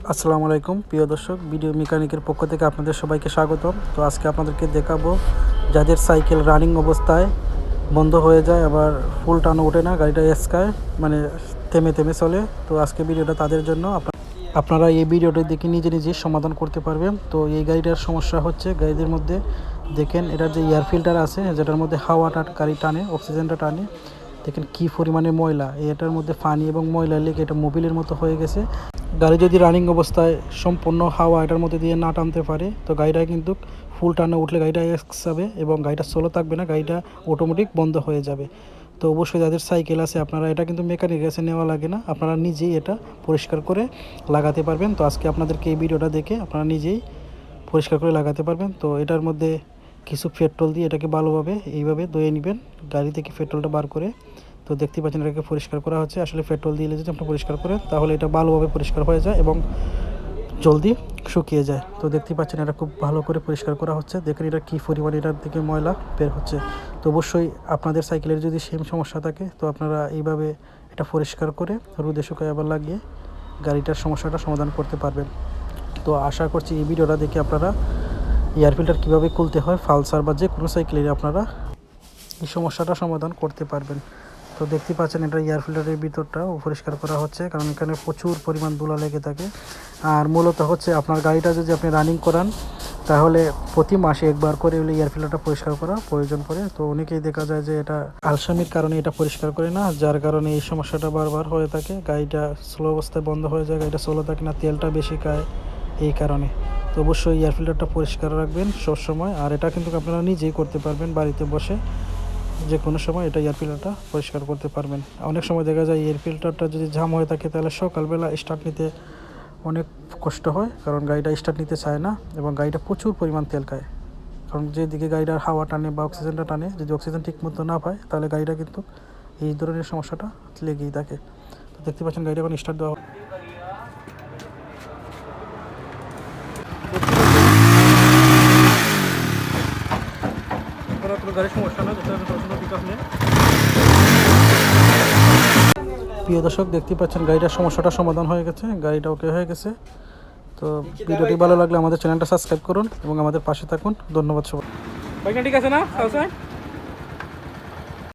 আসসালামু আলাইকুম প্রিয় দর্শক, ভিডিও মেকানিকের পক্ষ থেকে আপনাদের সবাইকে স্বাগতম। তো আজকে আপনাদেরকে দেখাবো যাদের সাইকেল রানিং অবস্থায় বন্ধ হয়ে যায়, আবার ফুল টানো ওঠে না, গাড়িটা এসকায় মানে থেমে থেমে চলে। তো আজকে ভিডিওটা তাদের জন্য। আপনারা এই ভিডিওটা দেখে নিজে নিজে সমাধান করতে পারবেন। তো এই গাড়িটার সমস্যা হচ্ছে, গাড়িদের মধ্যে দেখেন এটার যে এয়ার ফিল্টার আছে, যেটার মধ্যে হাওয়াটা গাড়ি টানে, অক্সিজেনটা টানে, দেখেন কী পরিমাণে ময়লা। এটার মধ্যে পানি এবং ময়লা লেগে এটা মোবিলের মতো হয়ে গেছে। গাড়ি যদি রানিং অবস্থায় সম্পূর্ণ হাওয়া এটার মধ্যে দিয়ে না টানতে পারে, তো গাড়িটা কিন্তু ফুল টানে উঠলে গাড়িটা যাবে এবং গাড়িটা স্লো থাকবে না, গাড়িটা অটোমেটিক বন্ধ হয়ে যাবে। তো অবশ্যই যাদের সাইকেল আছে আপনারা এটা কিন্তু মেকানিকের কাছে নেওয়া লাগে না, আপনারা নিজেই এটা পরিষ্কার করে লাগাতে পারবেন। তো আজকে আপনাদেরকে এই ভিডিওটা দেখে আপনারা নিজেই পরিষ্কার করে লাগাতে পারবেন। তো এটার মধ্যে কিছু পেট্রোল দিয়ে এটাকে ভালোভাবে এইভাবে ধুয়ে নেবেন, গাড়ি থেকে পেট্রোলটা বার করে। তো দেখতে পাচ্ছেন এটাকে পরিষ্কার করা হচ্ছে। আসলে পেট্রোল দিয়ে যদি আপনি পরিষ্কার করেন তাহলে এটা ভালোভাবে পরিষ্কার হয়ে যায় এবং জলদি শুকিয়ে যায়। তো দেখতে পাচ্ছেন এটা খুব ভালো করে পরিষ্কার করা হচ্ছে। দেখেন এটা কী পরিমাণ এটার থেকে ময়লা বের হচ্ছে। তো অবশ্যই আপনাদের সাইকেলের যদি সেম সমস্যা থাকে তো আপনারা এইভাবে এটা পরিষ্কার করে রোদে শুকায় আবার লাগিয়ে গাড়িটার সমস্যাটা সমাধান করতে পারবেন। তো আশা করছি এই ভিডিওটা দেখে আপনারা এয়ার ফিল্টার কীভাবে খুলতে হয় পালসার বা যে কোনো সাইকেলের আপনারা এই সমস্যাটা সমাধান করতে পারবেন। তো দেখতে পাচ্ছেন এটা এয়ার ফিল্টারের ভিতরটাও পরিষ্কার করা হচ্ছে, কারণ এখানে প্রচুর পরিমাণ ধুলা লেগে থাকে। আর মূলত হচ্ছে আপনার গাড়িটা যদি আপনি রানিং করান তাহলে প্রতি মাসে একবার করে হলে এয়ার ফিল্টারটা পরিষ্কার করা প্রয়োজন পড়ে। তো অনেকেই দেখা যায় যে এটা আলসামির কারণে এটা পরিষ্কার করে না, যার কারণে এই সমস্যাটা বারবার হয়ে থাকে। গাড়িটা স্লো অবস্থায় বন্ধ হয়ে যায়, গাড়িটা স্লো থাকে না, তেলটা বেশি খায় এই কারণে। তো অবশ্যই এয়ার ফিল্টারটা পরিষ্কার রাখবেন সবসময়। আর এটা কিন্তু আপনারা নিজেই করতে পারবেন বাড়িতে বসে, যে কোনো সময় এটা এয়ার ফিল্টারটা পরিষ্কার করতে পারবেন। অনেক সময় দেখা যায় এয়ার ফিল্টারটা যদি জাম হয়ে থাকে তাহলে সকালবেলা স্টার্ট নিতে অনেক কষ্ট হয়, কারণ গাড়িটা স্টার্ট নিতে চায় না এবং গাড়িটা প্রচুর পরিমাণ তেল খায়। কারণ যেদিকে গাড়িটার হাওয়া টানে বা অক্সিজেনটা টানে, যদি অক্সিজেন ঠিক মতো না পায় তাহলে গাড়িটা কিন্তু এই ধরনের সমস্যাটা লেগেই থাকে। তো দেখতে পাচ্ছেন গাড়িটা এখন স্টার্ট দেওয়া কোনো গাড়ির সমস্যা না। প্রিয় দর্শক, দেখতে পাচ্ছেন গাড়িটার সমস্যাটা সমাধান হয়ে গেছে, গাড়িটা ওকে হয়ে গেছে। তো ভিডিওটি ভালো লাগলে আমাদের চ্যানেলটা সাবস্ক্রাইব করুন এবং আমাদের পাশে থাকুন। ধন্যবাদ সবাই। ঠিক আছে না?